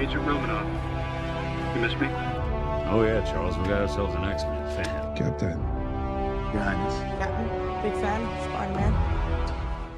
Agent Romanoff. You miss me? Oh yeah, Charles, we got ourselves an X-Men fan. Captain. Your Highness. Captain, big fan, Spider-Man.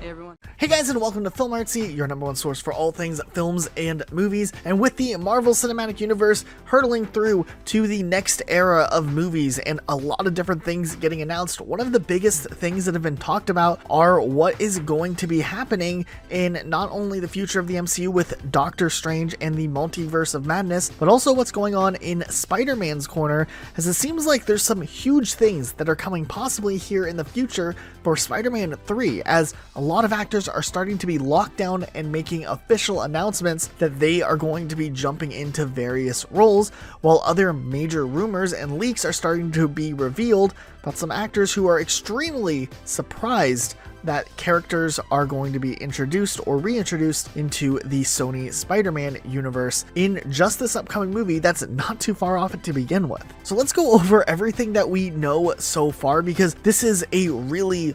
Hey everyone. Hey guys, and welcome to Film Artsy, your number one source for all things films and movies. And with the Marvel Cinematic Universe hurtling through to the next era of movies and a lot of different things getting announced, one of the biggest things that have been talked about are what is going to be happening in not only the future of the MCU with Doctor Strange and the Multiverse of Madness, but also what's going on in Spider-Man's corner, as it seems like there's some huge things that are coming possibly here in the future for Spider-Man 3, as a lot of actors are starting to be locked down and making official announcements that they are going to be jumping into various roles, while other major rumors and leaks are starting to be revealed about some actors who are extremely surprised that characters are going to be introduced or reintroduced into the Sony Spider-Man universe in just this upcoming movie that's not too far off to begin with. So let's go over everything that we know so far, because this is a really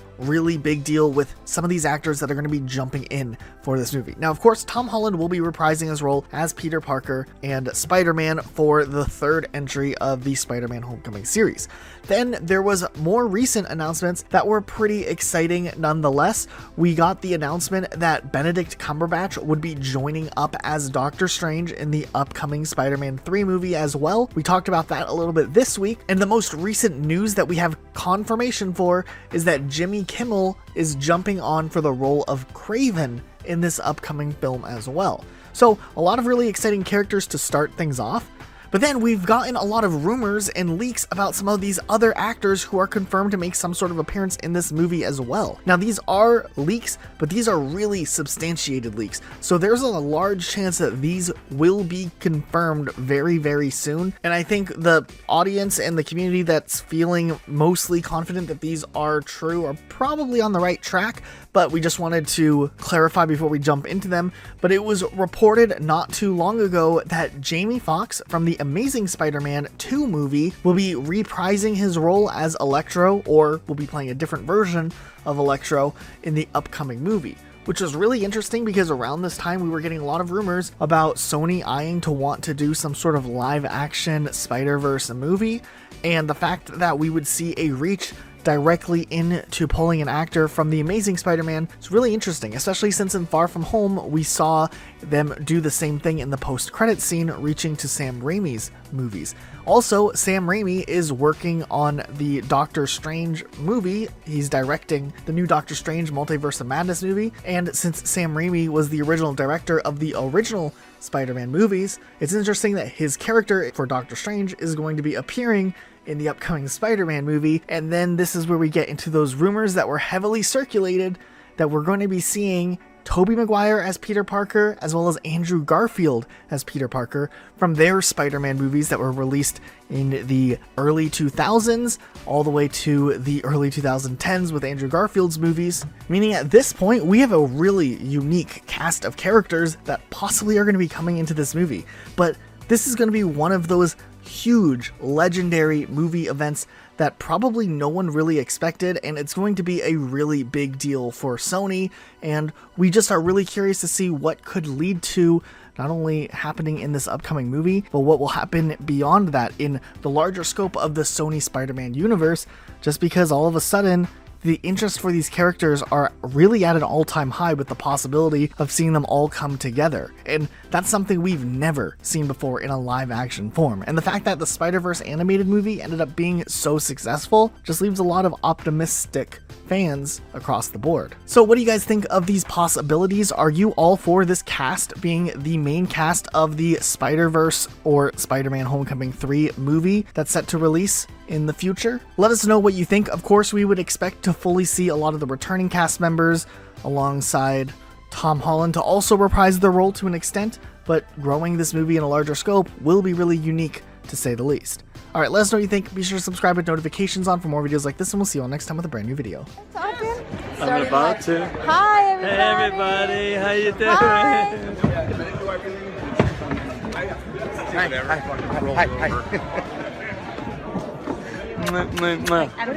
big deal with some of these actors that are going to be jumping in for this movie. Now, of course, Tom Holland will be reprising his role as Peter Parker and Spider-Man for the third entry of the Spider-Man Homecoming series. Then there was more recent announcements that were pretty exciting nonetheless. We got the announcement that Benedict Cumberbatch would be joining up as Doctor Strange in the upcoming Spider-Man 3 movie as well. We talked about that a little bit this week, and the most recent news that we have confirmation for is that Jimmy Kimmel is jumping on for the role of Kraven in this upcoming film as well. So a lot of really exciting characters to start things off. But then we've gotten a lot of rumors and leaks about some of these other actors who are confirmed to make some sort of appearance in this movie as well. Now, these are leaks, but these are really substantiated leaks. So there's a large chance that these will be confirmed very soon. And I think the audience and the community that's feeling mostly confident that these are true are probably on the right track, but we just wanted to clarify before we jump into them. But it was reported not too long ago that Jamie Foxx from the Amazing Spider-Man 2 movie will be reprising his role as Electro, or will be playing a different version of Electro in the upcoming movie, which is really interesting because around this time we were getting a lot of rumors about Sony eyeing to want to do some sort of live action SpiderVerse movie, and the fact that we would see a reach directly into pulling an actor from The Amazing Spider-Man is really interesting, especially since in Far From Home we saw them do the same thing in the post-credit scene, reaching to Sam Raimi's movies. Also, Sam Raimi is working on the Doctor Strange movie. He's directing the new Doctor Strange Multiverse of Madness movie, and since Sam Raimi was the original director of the original Spider-Man movies, it's interesting that his character for Doctor Strange is going to be appearing in the upcoming Spider-Man movie. And then this is where we get into those rumors that were heavily circulated that we're going to be seeing Tobey Maguire as Peter Parker, as well as Andrew Garfield as Peter Parker from their Spider-Man movies that were released in the early 2000s all the way to the early 2010s with Andrew Garfield's movies. Meaning at this point, we have a really unique cast of characters that possibly are going to be coming into this movie. But this is going to be one of those huge, legendary movie events that probably no one really expected, and it's going to be a really big deal for Sony, and we just are really curious to see what could lead to not only happening in this upcoming movie, but what will happen beyond that in the larger scope of the Sony Spider-Man universe, just because all of a sudden the interest for these characters are really at an all-time high, with the possibility of seeing them all come together. And that's something we've never seen before in a live-action form. And the fact that the Spider-Verse animated movie ended up being so successful just leaves a lot of optimistic fans across the board. So what do you guys think of these possibilities? Are you all for this cast being the main cast of the Spider-Verse or Spider-Man Homecoming 3 movie that's set to release in the future? Let us know what you think. Of course, we would expect to fully see a lot of the returning cast members alongside Tom Holland to also reprise their role to an extent, but growing this movie in a larger scope will be really unique to say the least. Alright, let us know what you think. Be sure to subscribe with notifications on for more videos like this, and we'll see you all next time with a brand new video. I'm about to. Hi everybody. Hey everybody, how you doing?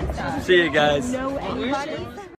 Hi. See you guys. Know anybody?